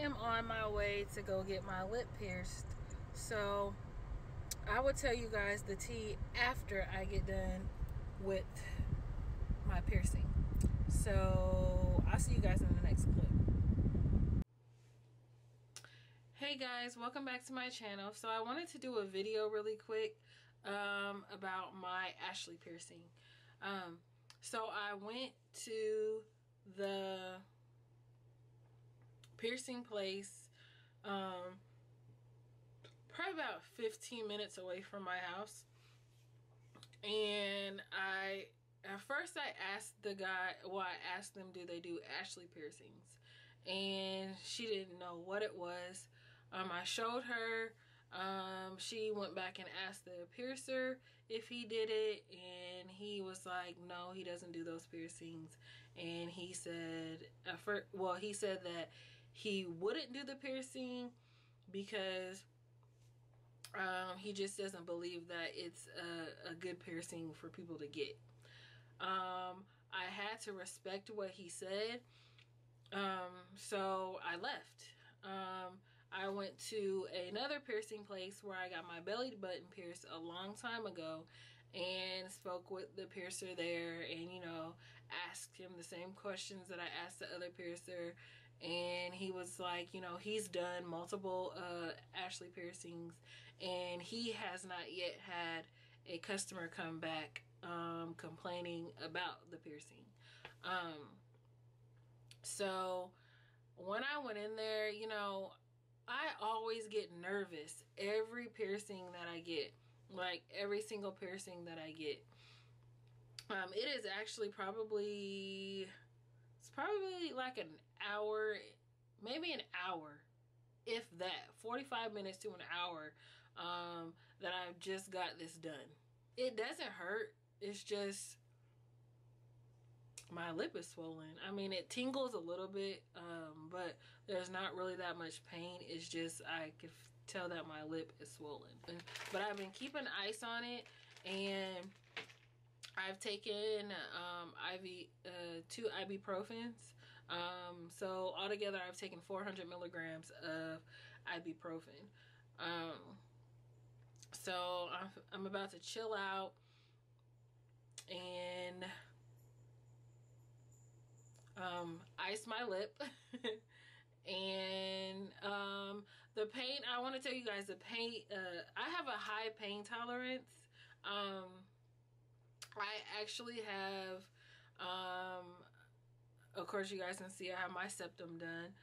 am on my way to go get my lip pierced. So I will tell you guys the tea after I get done with my piercing. So I'll see you guys in the next clip. Hey guys, welcome back to my channel. So I wanted to do a video really quick about my Ashley piercing. So I went to the piercing place probably about 15 minutes away from my house, and at first I asked the guy, well, I asked them, do they do Ashley piercings, and she didn't know what it was. I showed her. She went back and asked the piercer if he did it, and he was like, no, he doesn't do those piercings. And he said, he said that he wouldn't do the piercing because he just doesn't believe that it's a good piercing for people to get. I had to respect what he said, so I left. I went to another piercing place where I got my belly button pierced a long time ago, and spoke with the piercer there, and asked him the same questions that I asked the other piercer. And he was like, he's done multiple Ashley piercings, and he has not yet had a customer come back complaining about the piercing. So when I went in there, I always get nervous every piercing that I get, like every single piercing that I get. It is actually probably like an hour, maybe an hour, if that, 45 minutes to an hour, that I've just got this done. It doesn't hurt. It's just my lip is swollen. I mean, it tingles a little bit, but there's not really that much pain. It's just I can tell that my lip is swollen. But I've been keeping ice on it, and I've taken 2 ibuprofens. So altogether I've taken 400 milligrams of ibuprofen. So I'm about to chill out and ice my lip. And the pain, I want to tell you guys, the pain, I have a high pain tolerance. I actually have, of course you guys can see I have my septum done,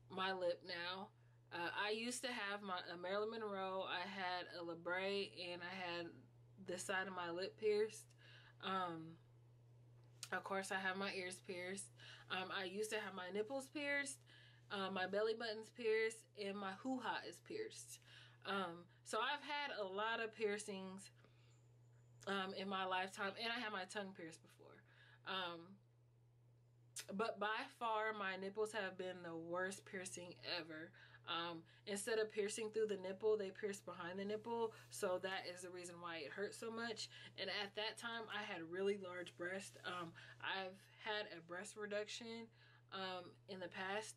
my lip now. I used to have a Marilyn Monroe, I had a Labret, and I had this side of my lip pierced. Of course I have my ears pierced. I used to have my nipples pierced, my belly buttons pierced, and my hoo-ha is pierced. So I've had a lot of piercings in my lifetime, and I had my tongue pierced before. But by far my nipples have been the worst piercing ever. Instead of piercing through the nipple, they pierce behind the nipple, so that is the reason why it hurts so much. And at that time I had really large breasts. I've had a breast reduction in the past.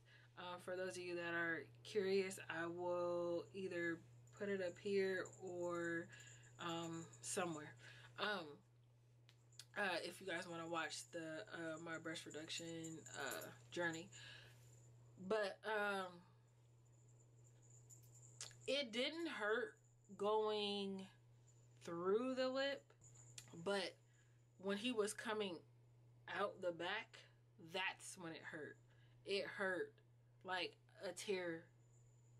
For those of you that are curious, I will either put it up here or somewhere, if you guys want to watch the my breast reduction journey. But it didn't hurt going through the lip, but when he was coming out the back, that's when it hurt. It hurt like a tear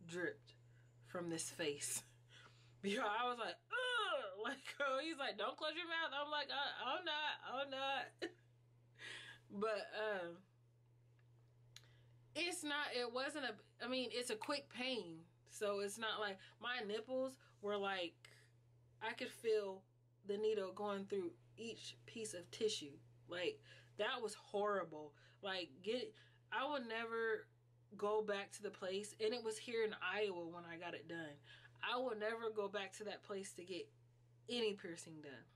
dripped from this face. Because I was like, ugh, like, oh, he's like, don't close your mouth. I'm like, I'm not. But it's a quick pain. So it's not like, my nipples were like, I could feel the needle going through each piece of tissue. Like, that was horrible. Like, I would never go back to the place, and it was here in Iowa when I got it done. I will never go back to that place to get any piercing done.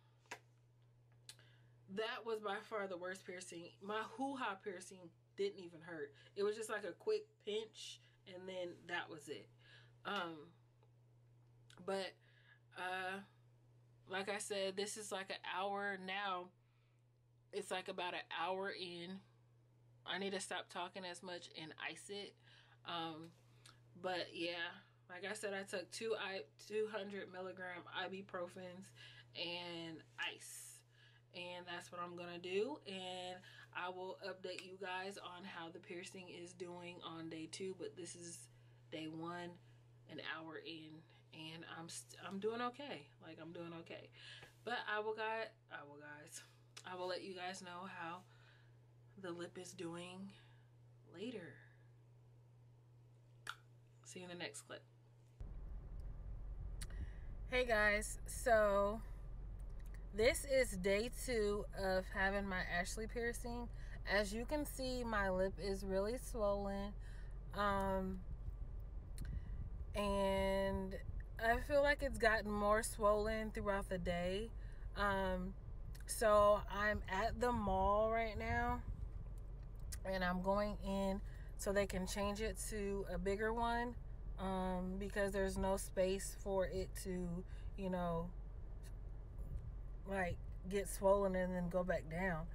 That was by far the worst piercing. My hoo-ha piercing didn't even hurt. It was just like a quick pinch, and then that was it. But like I said, this is like an hour now. It's like about an hour in. I need to stop talking as much and ice it. But yeah, like I said, I took 200 milligram ibuprofens and ice, and that's what I'm gonna do. And I will update you guys on how the piercing is doing on day 2. But this is day 1, an hour in, and I'm doing okay. Like, I'm doing okay. But I will let you guys know how the lip is doing later. See you in the next clip. Hey guys, so this is day 2 of having my Ashley piercing. As you can see, my lip is really swollen. And I feel like it's gotten more swollen throughout the day. So I'm at the mall right now, and I'm going in so they can change it to a bigger one, because there's no space for it to, you know, like get swollen and then go back down.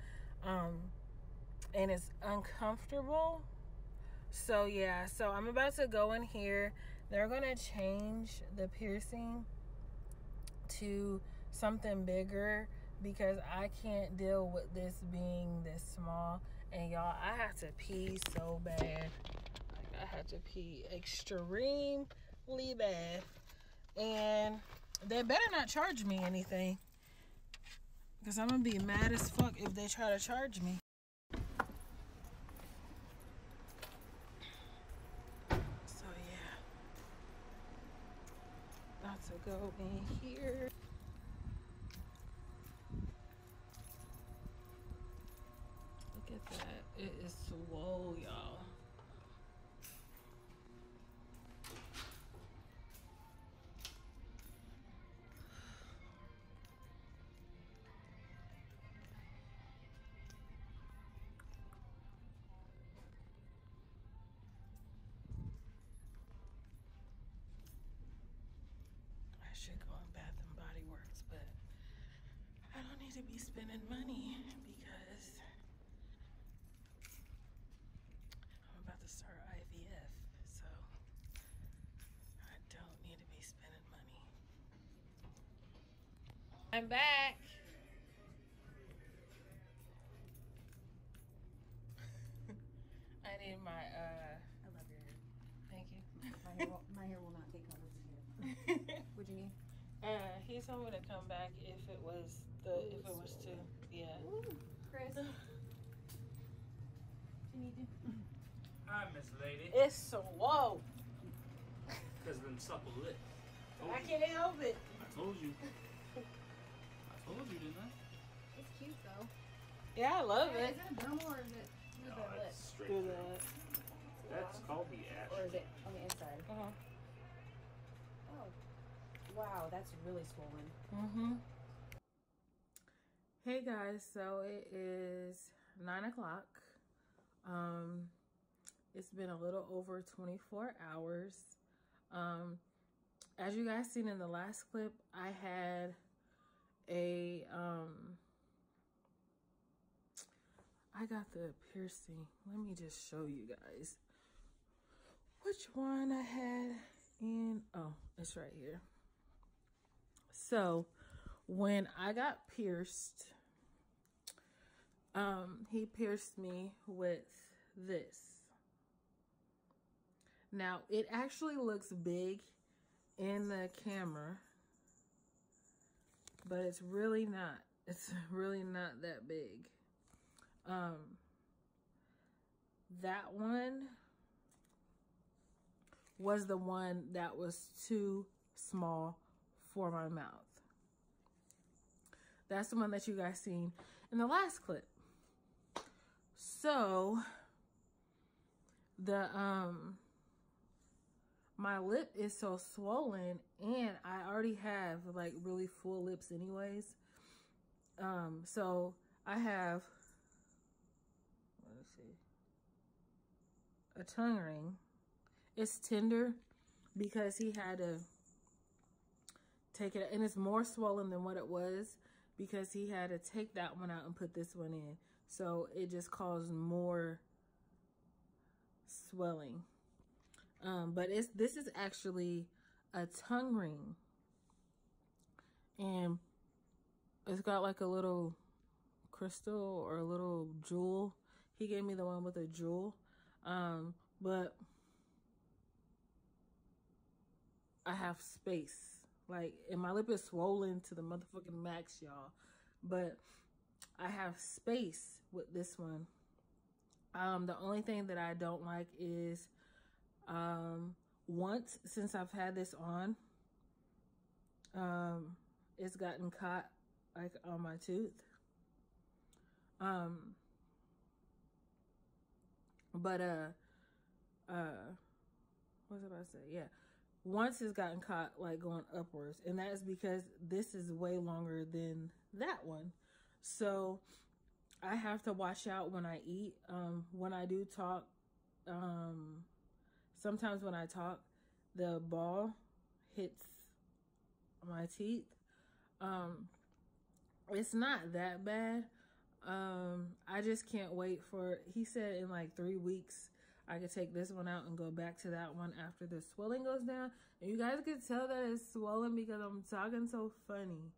And it's uncomfortable. So yeah, so I'm about to go in here. They're gonna change the piercing to something bigger because I can't deal with this being this small. And y'all, I have to pee so bad. Like, I have to pee extremely bad. And they better not charge me anything, because I'm gonna be mad as fuck if they try to charge me. So yeah, about to go in here. Look at that. It is swole, y'all. I should go in Bath and Body Works, but I don't need to be spending money because I'm about to start IVF, so I don't need to be spending money. I'm back. I need my I love your hair. thank you. My hair will not take colors here. What'd you need? He told me to come back if it was too. Yeah. Ooh, Chris. You need to. Hi, Miss Lady. It's swole. Because of them supple lips. I can't help it. I told you. I told you, didn't I? It's cute though. Yeah, I love Is it. it a dermal or is it through the lip? It's straight Do through. that. That's called the ash. Or is it on the inside? Uh-huh. Oh. Wow, that's really swollen. Mm-hmm. Hey guys, so it is 9 o'clock. It's been a little over 24 hours. As you guys seen in the last clip, I had a I got the piercing. Let me just show you guys which one I had in. Oh, it's right here. So when I got pierced, he pierced me with this. Now it actually looks big in the camera, but it's really not. It's really not that big. That one was the one that was too small for my mouth. That's the one that you guys seen in the last clip. So the my lip is so swollen, and I already have like really full lips anyways. So I have, let's see, a tongue ring. It's tender because he had to take it, and it's more swollen than what it was because he had to take that one out and put this one in. So it just caused more swelling. But this is actually a tongue ring, and it's got like a little crystal or a little jewel. He gave me the one with a jewel, but I have space, like, and my lip is swollen to the motherfucking max, y'all, but I have space with this one. The only thing that I don't like is once since I've had this on, it's gotten caught like on my tooth. What was I about to say? Yeah, once it's gotten caught like going upwards, and that is because this is way longer than that one. So I have to watch out when I eat. When I do talk, sometimes when I talk, the ball hits my teeth. It's not that bad. I just can't wait for, he said in like 3 weeks, I could take this one out and go back to that one after the swelling goes down. And you guys could tell that it's swollen because I'm talking so funny.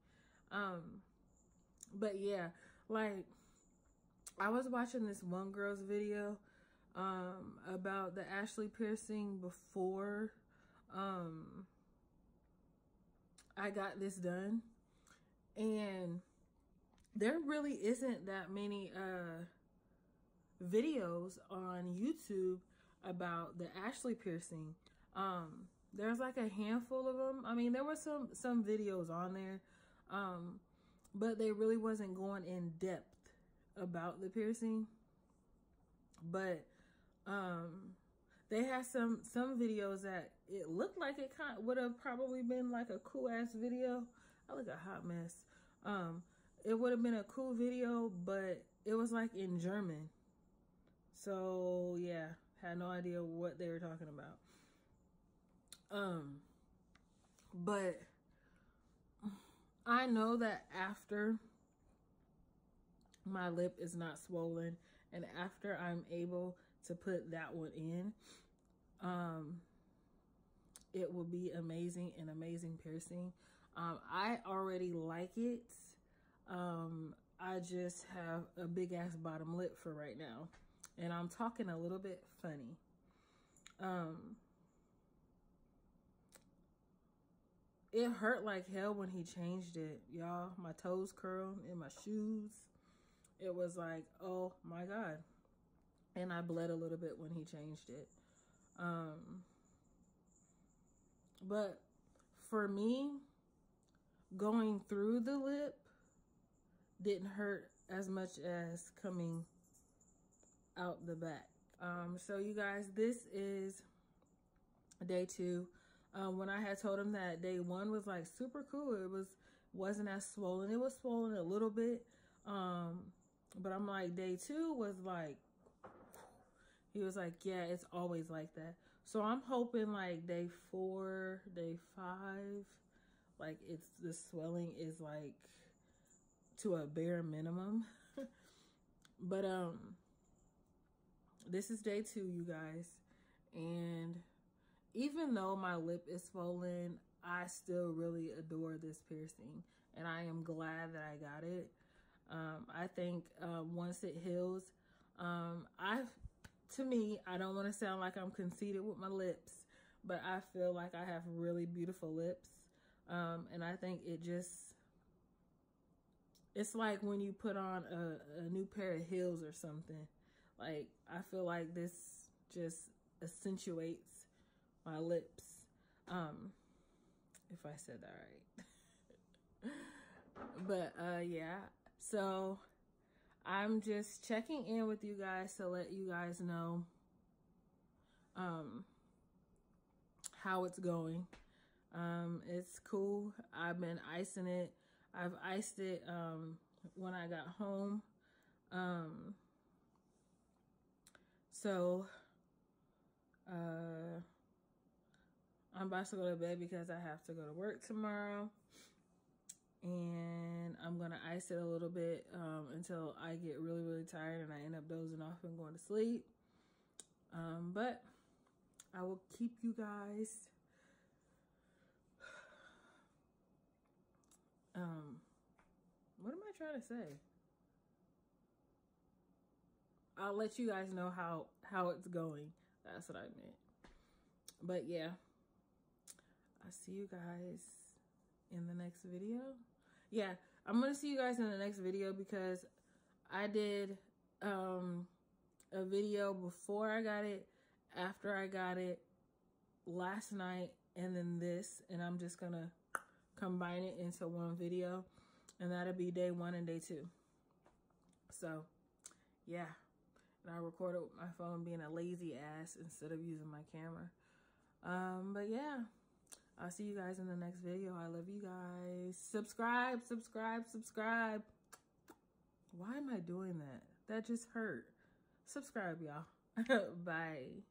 But yeah, like, I was watching this one girl's video about the Ashley piercing before I got this done, and there really isn't that many videos on YouTube about the Ashley piercing. There's like a handful of them. I mean, there were some videos on there, but they really wasn't going in depth about the piercing. But they had some videos that it looked like it kind of would have probably been like a cool ass video. I look a hot mess. It would have been a cool video, but it was like in German. So yeah, had no idea what they were talking about. But I know that after my lip is not swollen and after I'm able to put that one in, it will be amazing, an amazing piercing. I already like it. I just have a big ass bottom lip for right now, and I'm talking a little bit funny. It hurt like hell when he changed it, y'all. My toes curled in my shoes. It was like, oh my God. And I bled a little bit when he changed it. But for me, going through the lip didn't hurt as much as coming out the back. So you guys, this is day 2. When I had told him that day 1 was like super cool, it wasn't as swollen. It was swollen a little bit, but I'm like, day 2 was like, he was like, yeah, it's always like that. So I'm hoping like day 4, day 5, like the swelling is like to a bare minimum. But this is day 2, you guys, and even though my lip is swollen, I still really adore this piercing, and I am glad that I got it. I think once it heals, to me, I don't want to sound like I'm conceited with my lips, but I feel like I have really beautiful lips, and I think it's like when you put on a new pair of heels or something. Like, I feel like this just accentuates my lips, if I said that right. But yeah, so I'm just checking in with you guys to let you guys know how it's going. It's cool. I've been icing it. I've iced it when I got home. So about to go to bed because I have to go to work tomorrow. And I'm going to ice it a little bit until I get really, really tired and I end up dozing off and going to sleep. But I will keep you guys what am I trying to say? I'll let you guys know how it's going. That's what I meant. But yeah, I'll see you guys in the next video. Yeah, I'm gonna see you guys in the next video because I did a video before I got it, after I got it, last night, and then this, and I'm just gonna combine it into one video, and that'll be day 1 and day 2. So yeah, and I recorded with my phone being a lazy ass instead of using my camera. But yeah, I'll see you guys in the next video. I love you guys. Subscribe, subscribe, subscribe. Why am I doing that? That just hurt. Subscribe, y'all. Bye.